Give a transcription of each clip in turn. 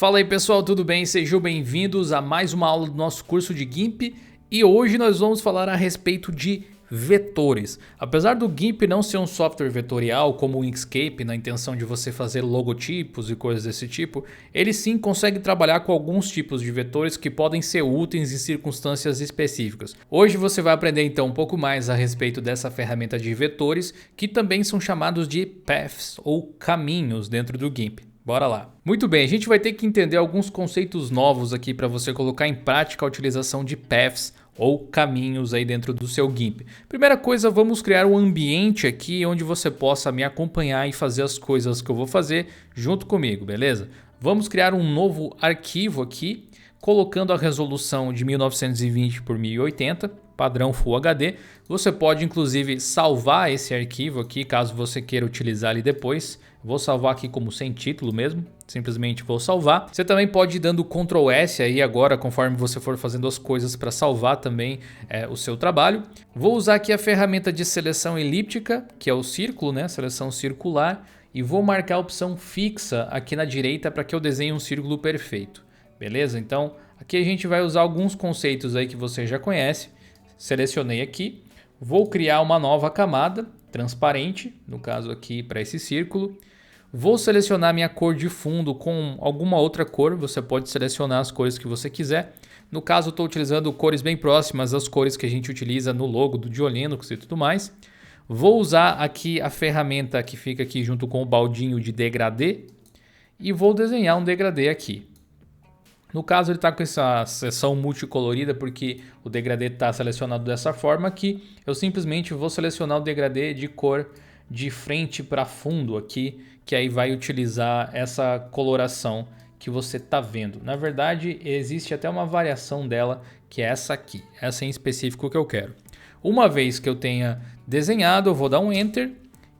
Fala aí pessoal, tudo bem? Sejam bem-vindos a mais uma aula do nosso curso de GIMP e hoje nós vamos falar a respeito de vetores. Apesar do GIMP não ser um software vetorial como o Inkscape, na intenção de você fazer logotipos e coisas desse tipo, ele sim consegue trabalhar com alguns tipos de vetores que podem ser úteis em circunstâncias específicas. Hoje você vai aprender então um pouco mais a respeito dessa ferramenta de vetores, que também são chamados de paths ou caminhos dentro do GIMP. Bora lá. Muito bem, a gente vai ter que entender alguns conceitos novos aqui para você colocar em prática a utilização de paths ou caminhos aí dentro do seu GIMP. Primeira coisa, vamos criar um ambiente aqui onde você possa me acompanhar e fazer as coisas que eu vou fazer junto comigo, beleza? Vamos criar um novo arquivo aqui, colocando a resolução de 1920 por 1080, padrão Full HD. Você pode inclusive salvar esse arquivo aqui, caso você queira utilizar ele depois. Vou salvar aqui como sem título mesmo, simplesmente vou salvar. Você também pode ir dando Ctrl S aí agora, conforme você for fazendo as coisas para salvar também o seu trabalho. Vou usar aqui a ferramenta de seleção elíptica, que é o círculo, né? Seleção circular. E vou marcar a opção fixa aqui na direita para que eu desenhe um círculo perfeito. Beleza? Então aqui a gente vai usar alguns conceitos aí que você já conhece. Selecionei aqui. Vou criar uma nova camada transparente, no caso aqui para esse círculo. Vou selecionar minha cor de fundo com alguma outra cor, você pode selecionar as cores que você quiser. No caso, estou utilizando cores bem próximas às cores que a gente utiliza no logo do Linux e tudo mais. Vou usar aqui a ferramenta que fica aqui junto com o baldinho de degradê e vou desenhar um degradê aqui. No caso, ele está com essa seção multicolorida porque o degradê está selecionado dessa forma que eu simplesmente vou selecionar o degradê de cor de frente para fundo aqui, que aí vai utilizar essa coloração que você está vendo. Na verdade, existe até uma variação dela, que é essa aqui, essa em específico que eu quero. Uma vez que eu tenha desenhado, eu vou dar um Enter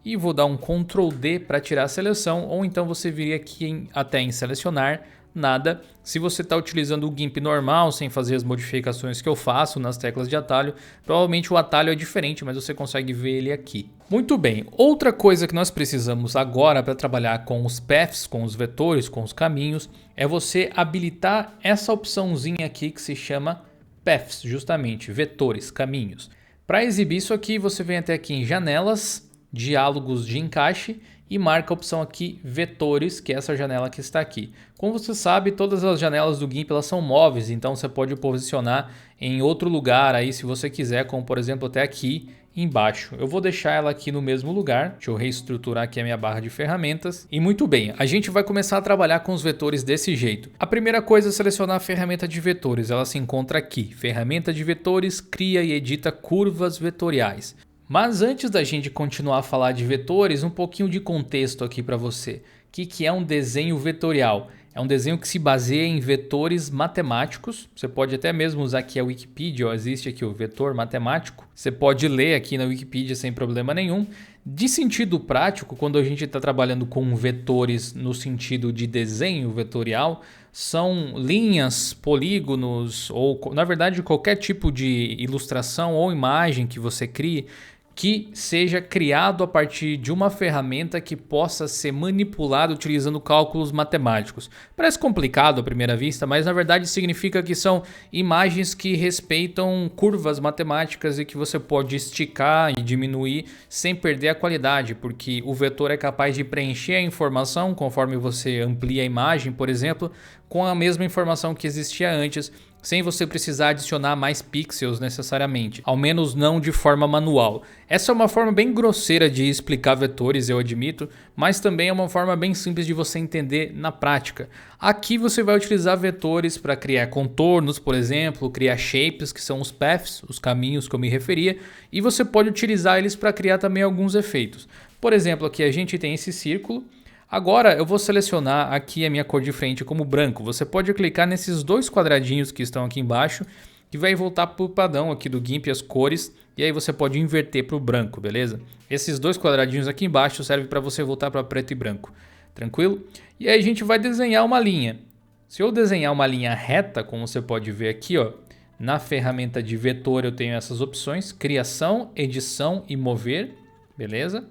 e vou dar um Ctrl D para tirar a seleção, ou então você viria aqui até em selecionar, nada. Se você está utilizando o GIMP normal, sem fazer as modificações que eu faço nas teclas de atalho, provavelmente o atalho é diferente, mas você consegue ver ele aqui. Muito bem, outra coisa que nós precisamos agora para trabalhar com os paths, com os vetores, com os caminhos, é você habilitar essa opçãozinha aqui que se chama paths, justamente, vetores, caminhos. Para exibir isso aqui, você vem até aqui em janelas, diálogos de encaixe, e marca a opção aqui vetores, que é essa janela que está aqui. Como você sabe, todas as janelas do GIMP elas são móveis, então você pode posicionar em outro lugar aí se você quiser, como por exemplo até aqui embaixo. Eu vou deixar ela aqui no mesmo lugar. Deixa eu reestruturar aqui a minha barra de ferramentas. E muito bem, a gente vai começar a trabalhar com os vetores desse jeito. A primeira coisa é selecionar a ferramenta de vetores. Ela se encontra aqui. Ferramenta de vetores, cria e edita curvas vetoriais. Mas antes da gente continuar a falar de vetores, um pouquinho de contexto aqui para você. O que é um desenho vetorial? É um desenho que se baseia em vetores matemáticos. Você pode até mesmo usar aqui a Wikipedia, ó, existe aqui o vetor matemático. Você pode ler aqui na Wikipedia sem problema nenhum. De sentido prático, quando a gente está trabalhando com vetores no sentido de desenho vetorial, são linhas, polígonos ou, na verdade, qualquer tipo de ilustração ou imagem que você crie que seja criado a partir de uma ferramenta que possa ser manipulada utilizando cálculos matemáticos. Parece complicado à primeira vista, mas na verdade significa que são imagens que respeitam curvas matemáticas e que você pode esticar e diminuir sem perder a qualidade, porque o vetor é capaz de preencher a informação conforme você amplia a imagem, por exemplo, com a mesma informação que existia antes, sem você precisar adicionar mais pixels necessariamente, ao menos não de forma manual. Essa é uma forma bem grosseira de explicar vetores, eu admito, mas também é uma forma bem simples de você entender na prática. Aqui você vai utilizar vetores para criar contornos, por exemplo, criar shapes, que são os paths, os caminhos que eu me referia, e você pode utilizar eles para criar também alguns efeitos. Por exemplo, aqui a gente tem esse círculo. Agora eu vou selecionar aqui a minha cor de frente como branco. Você pode clicar nesses dois quadradinhos que estão aqui embaixo, que vai voltar para o padrão aqui do GIMP as cores, e aí você pode inverter para o branco, beleza? Esses dois quadradinhos aqui embaixo servem para você voltar para preto e branco, tranquilo? E aí a gente vai desenhar uma linha. Se eu desenhar uma linha reta, como você pode ver aqui, ó, na ferramenta de vetor eu tenho essas opções, criação, edição e mover, beleza?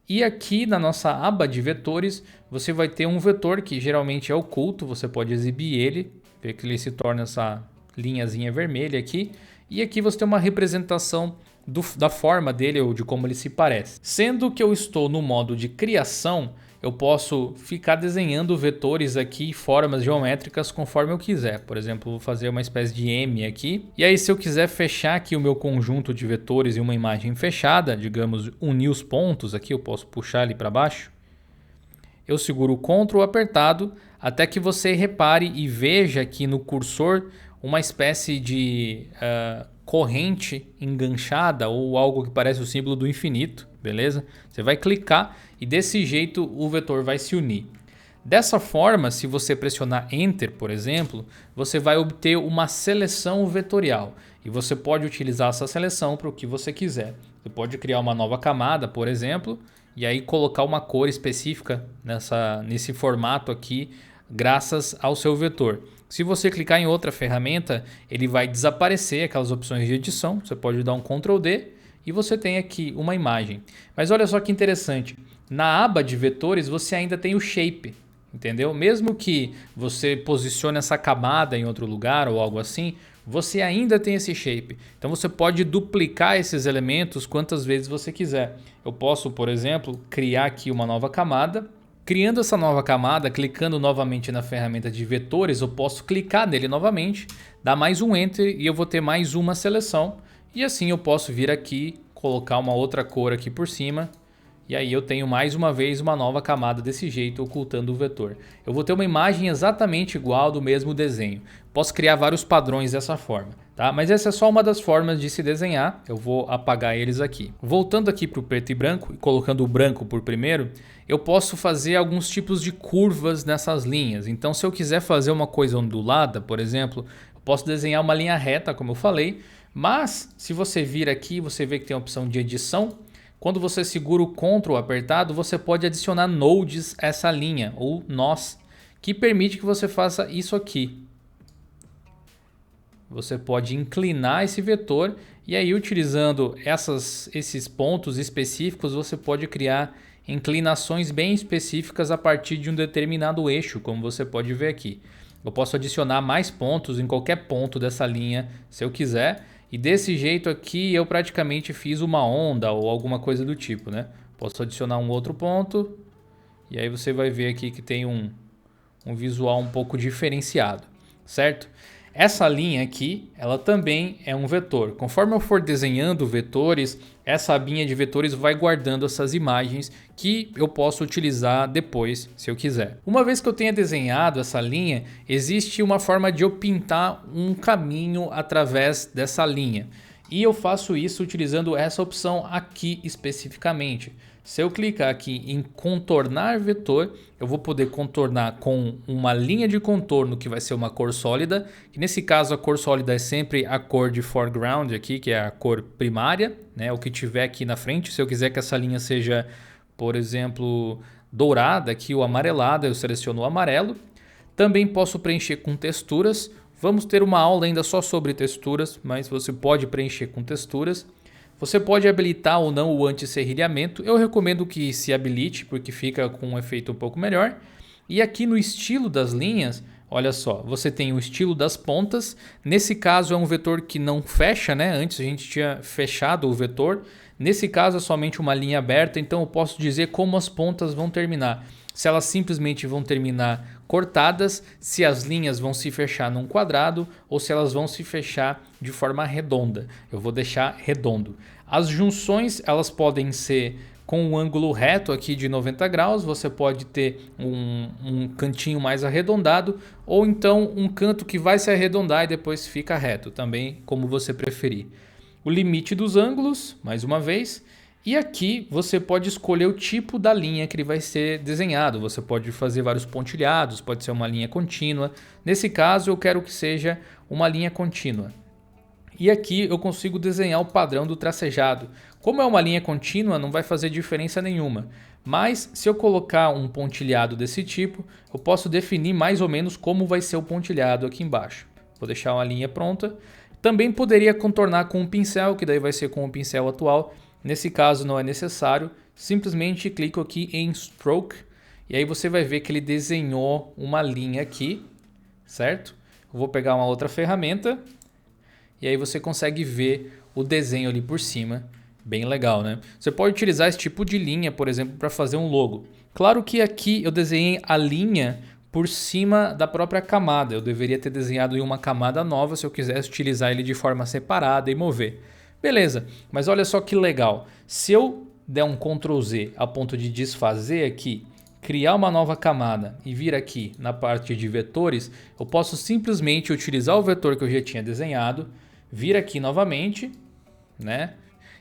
E aqui na nossa aba de vetores, você vai ter um vetor que geralmente é oculto, você pode exibir ele, ver que ele se torna essa linhazinha vermelha aqui. E aqui você tem uma representação da forma dele ou de como ele se parece. Sendo que eu estou no modo de criação, eu posso ficar desenhando vetores aqui, formas geométricas conforme eu quiser. Por exemplo, vou fazer uma espécie de M aqui. E aí se eu quiser fechar aqui o meu conjunto de vetores em uma imagem fechada, digamos unir os pontos aqui, eu posso puxar ele para baixo. Eu seguro o Ctrl apertado até que você repare e veja aqui no cursor uma espécie de corrente enganchada ou algo que parece o símbolo do infinito, beleza? Você vai clicar e desse jeito o vetor vai se unir. Dessa forma, se você pressionar Enter, por exemplo, você vai obter uma seleção vetorial e você pode utilizar essa seleção para o que você quiser. Você pode criar uma nova camada, por exemplo, e aí colocar uma cor específica nesse formato aqui, graças ao seu vetor. Se você clicar em outra ferramenta, ele vai desaparecer aquelas opções de edição. Você pode dar um Ctrl D e você tem aqui uma imagem. Mas olha só que interessante. Na aba de vetores você ainda tem o shape, entendeu? Mesmo que você posicione essa camada em outro lugar ou algo assim, você ainda tem esse shape. Então você pode duplicar esses elementos quantas vezes você quiser. Eu posso, por exemplo, criar aqui uma nova camada. Criando essa nova camada, clicando novamente na ferramenta de vetores, eu posso clicar nele novamente, dar mais um Enter e eu vou ter mais uma seleção. E assim eu posso vir aqui, colocar uma outra cor aqui por cima. E aí eu tenho mais uma vez uma nova camada desse jeito, ocultando o vetor. Eu vou ter uma imagem exatamente igual do mesmo desenho. Posso criar vários padrões dessa forma, tá? Mas essa é só uma das formas de se desenhar. Eu vou apagar eles aqui. Voltando aqui para o preto e branco, e colocando o branco por primeiro, eu posso fazer alguns tipos de curvas nessas linhas. Então se eu quiser fazer uma coisa ondulada, por exemplo, eu posso desenhar uma linha reta, como eu falei. Mas se você vir aqui, você vê que tem a opção de edição. Quando você segura o Ctrl apertado, você pode adicionar nodes a essa linha, ou nós, que permite que você faça isso aqui. Você pode inclinar esse vetor e aí utilizando esses pontos específicos, você pode criar inclinações bem específicas a partir de um determinado eixo, como você pode ver aqui. Eu posso adicionar mais pontos em qualquer ponto dessa linha, se eu quiser. E desse jeito aqui eu praticamente fiz uma onda ou alguma coisa do tipo, né? Posso adicionar um outro ponto e aí você vai ver aqui que tem um visual um pouco diferenciado, certo? Essa linha aqui, ela também é um vetor. Conforme eu for desenhando vetores, essa abinha de vetores vai guardando essas imagens que eu posso utilizar depois, se eu quiser. Uma vez que eu tenha desenhado essa linha, existe uma forma de eu pintar um caminho através dessa linha. E eu faço isso utilizando essa opção aqui especificamente. Se eu clicar aqui em contornar vetor, eu vou poder contornar com uma linha de contorno que vai ser uma cor sólida. Que nesse caso a cor sólida é sempre a cor de foreground aqui, que é a cor primária, né? O que tiver aqui na frente. Se eu quiser que essa linha seja, por exemplo, dourada aqui ou amarelada, eu seleciono o amarelo. Também posso preencher com texturas. Vamos ter uma aula ainda só sobre texturas, mas você pode preencher com texturas. Você pode habilitar ou não o anti-serrilhamento. Eu recomendo que se habilite, porque fica com um efeito um pouco melhor. E aqui no estilo das linhas, olha só, você tem o estilo das pontas. Nesse caso é um vetor que não fecha, né? Antes a gente tinha fechado o vetor. Nesse caso é somente uma linha aberta, então eu posso dizer como as pontas vão terminar. Se elas simplesmente vão terminar cortadas, se as linhas vão se fechar num quadrado ou se elas vão se fechar de forma redonda. Eu vou deixar redondo. As junções elas podem ser com um ângulo reto aqui de 90 graus, você pode ter um cantinho mais arredondado ou então um canto que vai se arredondar e depois fica reto, também como você preferir. O limite dos ângulos, mais uma vez. E aqui você pode escolher o tipo da linha que ele vai ser desenhado. Você pode fazer vários pontilhados, pode ser uma linha contínua. Nesse caso eu quero que seja uma linha contínua. E aqui eu consigo desenhar o padrão do tracejado. Como é uma linha contínua, não vai fazer diferença nenhuma. Mas se eu colocar um pontilhado desse tipo, eu posso definir mais ou menos como vai ser o pontilhado aqui embaixo. Vou deixar uma linha pronta. Também poderia contornar com um pincel, que daí vai ser com o pincel atual. Nesse caso não é necessário, simplesmente clico aqui em Stroke e aí você vai ver que ele desenhou uma linha aqui, certo? Eu vou pegar uma outra ferramenta e aí você consegue ver o desenho ali por cima. Bem legal, né? Você pode utilizar esse tipo de linha, por exemplo, para fazer um logo. Claro que aqui eu desenhei a linha por cima da própria camada. Eu deveria ter desenhado em uma camada nova se eu quisesse utilizar ele de forma separada e mover. Beleza, mas olha só que legal. Se eu der um Ctrl Z a ponto de desfazer aqui, criar uma nova camada e vir aqui na parte de vetores, eu posso simplesmente utilizar o vetor que eu já tinha desenhado, vir aqui novamente, né?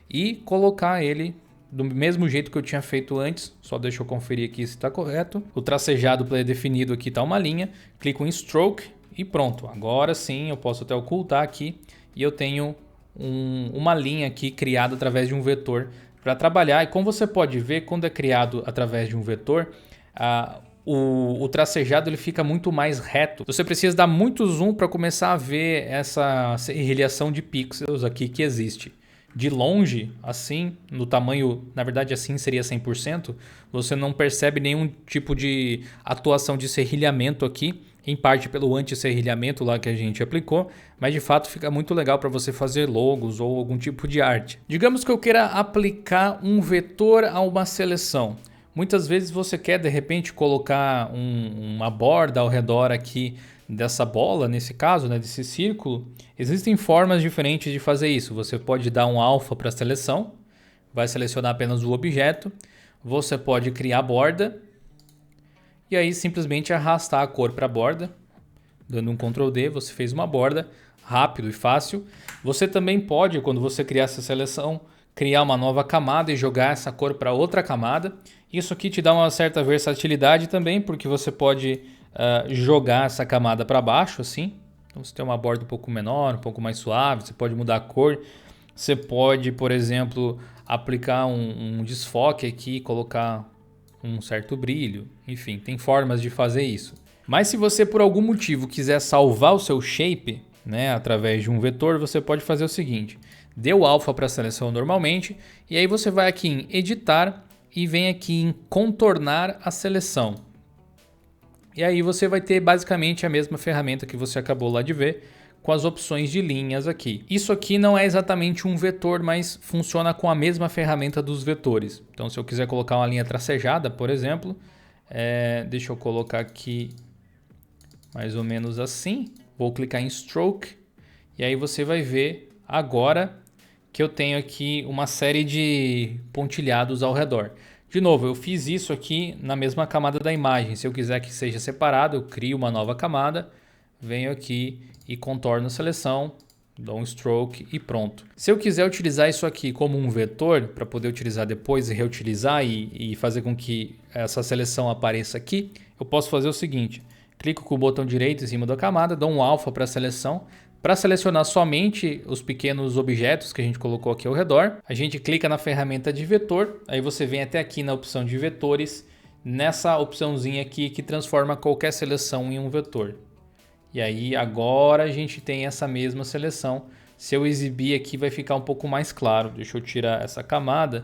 E colocar ele do mesmo jeito que eu tinha feito antes. Só deixa eu conferir aqui se está correto. O tracejado pré-definido aqui está uma linha. Clico em Stroke e pronto. Agora sim eu posso até ocultar aqui e eu tenho uma linha aqui criada através de um vetor para trabalhar. E como você pode ver, quando é criado através de um vetor, o tracejado ele fica muito mais reto. Você precisa dar muito zoom para começar a ver essa serrilhação de pixels aqui que existe. De longe, assim, no tamanho, na verdade assim seria 100%, você não percebe nenhum tipo de atuação de serrilhamento aqui, em parte pelo anti-serrilhamento lá que a gente aplicou, mas de fato fica muito legal para você fazer logos ou algum tipo de arte. Digamos que eu queira aplicar um vetor a uma seleção. Muitas vezes você quer de repente colocar uma borda ao redor aqui dessa bola, nesse caso, né, desse círculo. Existem formas diferentes de fazer isso. Você pode dar um alfa para a seleção, vai selecionar apenas o objeto. Você pode criar a borda e aí simplesmente arrastar a cor para a borda. Dando um Ctrl D, você fez uma borda, rápido e fácil. Você também pode, quando você criar essa seleção, criar uma nova camada e jogar essa cor para outra camada. Isso aqui te dá uma certa versatilidade também, porque você pode jogar essa camada para baixo assim. Então você tem uma borda um pouco menor, um pouco mais suave, você pode mudar a cor. Você pode, por exemplo, aplicar um desfoque aqui, colocar um certo brilho. Enfim, tem formas de fazer isso. Mas se você por algum motivo quiser salvar o seu shape, né, através de um vetor, você pode fazer o seguinte. Dê o alfa para a seleção normalmente e aí você vai aqui em editar e vem aqui em contornar a seleção. E aí você vai ter basicamente a mesma ferramenta que você acabou lá de ver, com as opções de linhas aqui. Isso aqui não é exatamente um vetor, mas funciona com a mesma ferramenta dos vetores. Então se eu quiser colocar uma linha tracejada, por exemplo, deixa eu colocar aqui mais ou menos assim. Vou clicar em Stroke e aí você vai ver agora que eu tenho aqui uma série de pontilhados ao redor. De novo, eu fiz isso aqui na mesma camada da imagem. Se eu quiser que seja separado, eu crio uma nova camada, venho aqui e contorno a seleção, dou um stroke e pronto. Se eu quiser utilizar isso aqui como um vetor, para poder utilizar depois e reutilizar e fazer com que essa seleção apareça aqui, eu posso fazer o seguinte. Clico com o botão direito em cima da camada, dou um alfa para a seleção. Para selecionar somente os pequenos objetos que a gente colocou aqui ao redor, a gente clica na ferramenta de vetor, aí você vem até aqui na opção de vetores, nessa opçãozinha aqui que transforma qualquer seleção em um vetor. E aí agora a gente tem essa mesma seleção. Se eu exibir aqui vai ficar um pouco mais claro. Deixa eu tirar essa camada.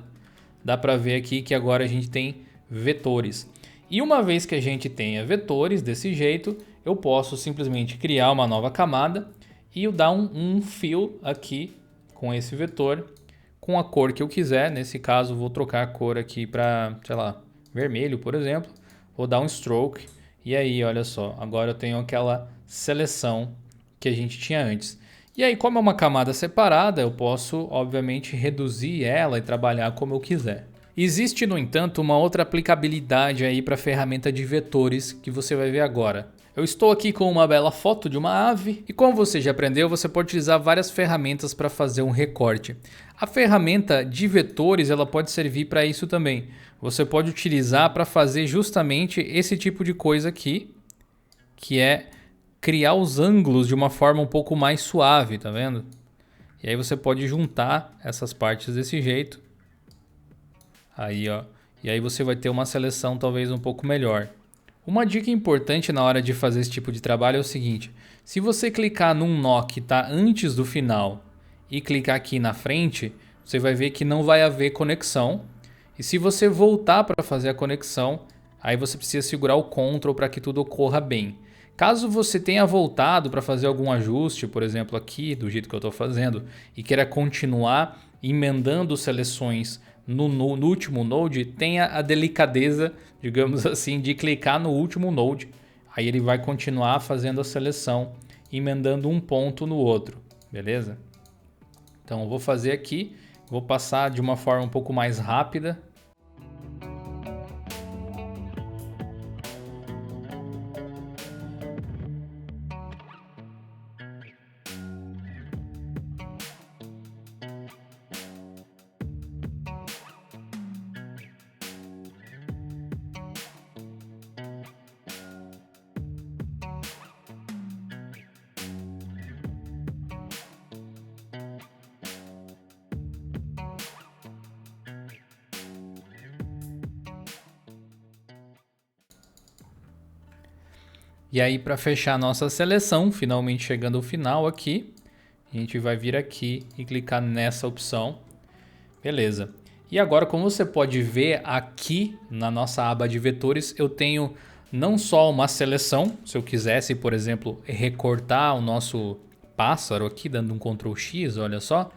Dá para ver aqui que agora a gente tem vetores. E uma vez que a gente tenha vetores desse jeito, eu posso simplesmente criar uma nova camada e eu dar um fill aqui com esse vetor, com a cor que eu quiser. Nesse caso, vou trocar a cor aqui para, sei lá, vermelho, por exemplo. Vou dar um stroke e aí, olha só, agora eu tenho aquela seleção que a gente tinha antes. E aí, como é uma camada separada, eu posso, obviamente, reduzir ela e trabalhar como eu quiser. Existe, no entanto, uma outra aplicabilidade aí para a ferramenta de vetores que você vai ver agora. Eu estou aqui com uma bela foto de uma ave e como você já aprendeu, você pode utilizar várias ferramentas para fazer um recorte. A ferramenta de vetores ela pode servir para isso também. Você pode utilizar para fazer justamente esse tipo de coisa aqui, que é criar os ângulos de uma forma um pouco mais suave, tá vendo? E aí você pode juntar essas partes desse jeito. Aí, ó. E aí você vai ter uma seleção talvez um pouco melhor. Uma dica importante na hora de fazer esse tipo de trabalho é o seguinte. Se você clicar num nó que está antes do final e clicar aqui na frente, você vai ver que não vai haver conexão. E se você voltar para fazer a conexão, aí você precisa segurar o Ctrl para que tudo ocorra bem. Caso você tenha voltado para fazer algum ajuste, por exemplo aqui, do jeito que eu estou fazendo, e queira continuar emendando seleções no último node, tenha a delicadeza, digamos assim, de clicar no último node. Aí ele vai continuar fazendo a seleção, emendando um ponto no outro, beleza? Então eu vou fazer aqui, vou passar de uma forma um pouco mais rápida. E aí, para fechar a nossa seleção, finalmente chegando ao final aqui, a gente vai vir aqui e clicar nessa opção. Beleza. E agora, como você pode ver aqui na nossa aba de vetores, eu tenho não só uma seleção, se eu quisesse, por exemplo, recortar o nosso pássaro aqui, dando um Ctrl X, olha só,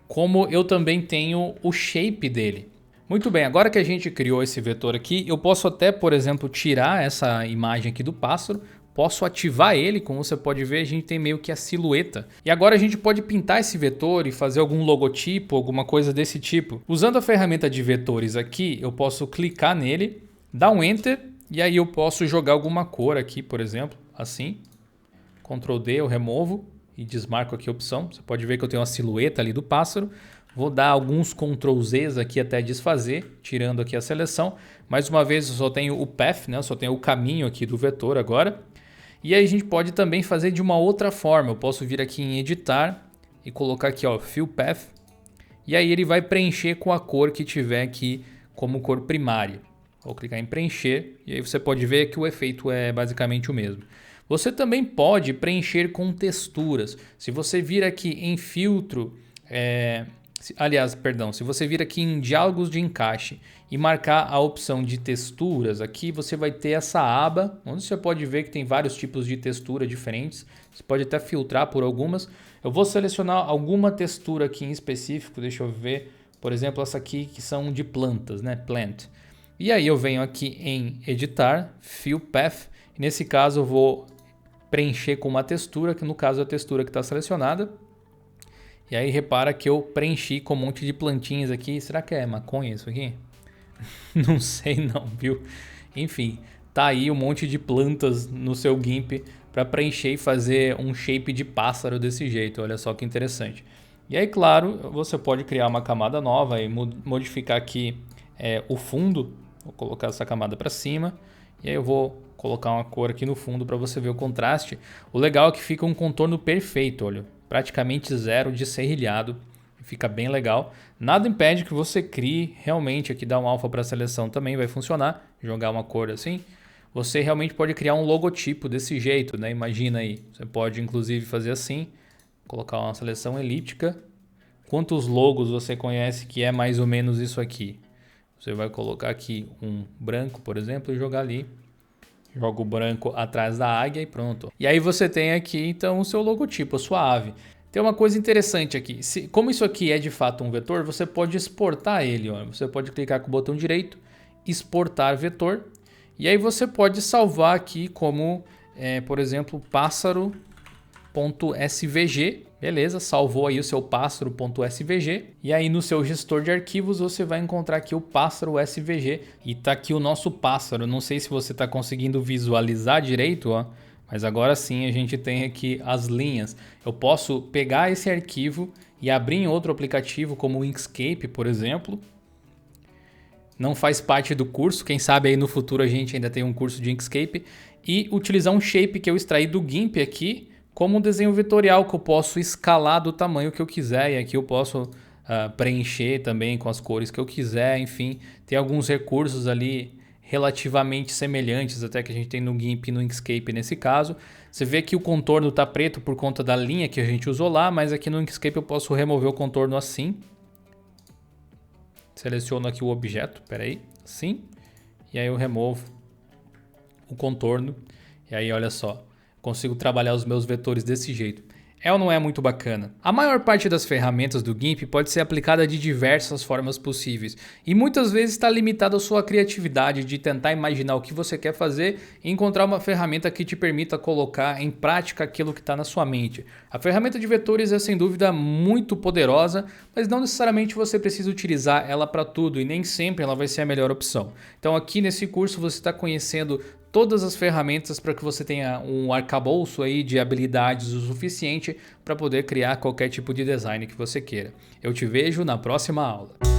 como eu também tenho o shape dele. Muito bem, agora que a gente criou esse vetor aqui, eu posso até, por exemplo, tirar essa imagem aqui do pássaro, posso ativar ele, como você pode ver, a gente tem meio que a silhueta. E agora a gente pode pintar esse vetor e fazer algum logotipo, alguma coisa desse tipo. Usando a ferramenta de vetores aqui, eu posso clicar nele, dar um Enter, e aí eu posso jogar alguma cor aqui, por exemplo, assim. Ctrl D, eu removo e desmarco aqui a opção. Você pode ver que eu tenho a silhueta ali do pássaro. Vou dar alguns Ctrl Zs aqui até desfazer, tirando aqui a seleção. Mais uma vez eu só tenho o path, né? Eu só tenho o caminho aqui do vetor agora. E aí a gente pode também fazer de uma outra forma. Eu posso vir aqui em editar e colocar aqui, ó, Fill Path. E aí ele vai preencher com a cor que tiver aqui como cor primária. Vou clicar em preencher e aí você pode ver que o efeito é basicamente o mesmo. Você também pode preencher com texturas. Se você vir aqui em filtro... se você vir aqui em diálogos de encaixe e marcar a opção de texturas aqui, você vai ter essa aba, onde você pode ver que tem vários tipos de textura diferentes. Você pode até filtrar por algumas. Eu vou selecionar alguma textura aqui em específico, deixa eu ver. Por exemplo, essa aqui que são de plantas, né? Plant. E aí eu venho aqui em editar, Fill Path. E nesse caso eu vou preencher com uma textura, que no caso é a textura que está selecionada. E aí repara que eu preenchi com um monte de plantinhas aqui. Será que é maconha isso aqui? Não sei não, viu? Enfim, tá aí um monte de plantas no seu GIMP para preencher e fazer um shape de pássaro desse jeito. Olha só que interessante. E aí, claro, você pode criar uma camada nova e modificar aqui o fundo. Vou colocar essa camada para cima. E aí eu vou colocar uma cor aqui no fundo para você ver o contraste. O legal é que fica um contorno perfeito, olha. Praticamente zero de serrilhado, fica bem legal. Nada impede que você crie realmente, aqui dar um alpha para a seleção também vai funcionar, jogar uma cor assim. Você realmente pode criar um logotipo desse jeito, né? Imagina aí, você pode inclusive fazer assim, colocar uma seleção elíptica. Quantos logos você conhece que é mais ou menos isso aqui? Você vai colocar aqui um branco, por exemplo, e jogar ali. Joga o branco atrás da águia e pronto. E aí você tem aqui então o seu logotipo, a sua ave. Tem uma coisa interessante aqui. Como isso aqui é de fato um vetor, você pode exportar ele. Ó. Você pode clicar com o botão direito, exportar vetor. E aí você pode salvar aqui como, por exemplo, pássaro.svg. Beleza, salvou aí o seu pássaro.svg. E aí no seu gestor de arquivos você vai encontrar aqui o pássaro SVG. E tá aqui o nosso pássaro. Não sei se você está conseguindo visualizar direito, ó. Mas agora sim a gente tem aqui as linhas. Eu posso pegar esse arquivo e abrir em outro aplicativo como o Inkscape, por exemplo. Não faz parte do curso, quem sabe aí no futuro a gente ainda tem um curso de Inkscape. E utilizar um shape que eu extraí do GIMP aqui, como um desenho vetorial que eu posso escalar do tamanho que eu quiser. E aqui eu posso preencher também com as cores que eu quiser. Enfim, tem alguns recursos ali relativamente semelhantes até que a gente tem no GIMP e no Inkscape nesse caso. Você vê que o contorno está preto por conta da linha que a gente usou lá, mas aqui no Inkscape eu posso remover o contorno assim. Seleciono aqui o objeto, peraí, assim. E aí eu removo o contorno. E aí olha só, consigo trabalhar os meus vetores desse jeito. É ou não é muito bacana? A maior parte das ferramentas do GIMP pode ser aplicada de diversas formas possíveis e muitas vezes está limitada à sua criatividade de tentar imaginar o que você quer fazer e encontrar uma ferramenta que te permita colocar em prática aquilo que está na sua mente. A ferramenta de vetores é sem dúvida muito poderosa, mas não necessariamente você precisa utilizar ela para tudo e nem sempre ela vai ser a melhor opção. Então aqui nesse curso você está conhecendo todas as ferramentas para que você tenha um arcabouço aí de habilidades o suficiente para poder criar qualquer tipo de design que você queira. Eu te vejo na próxima aula.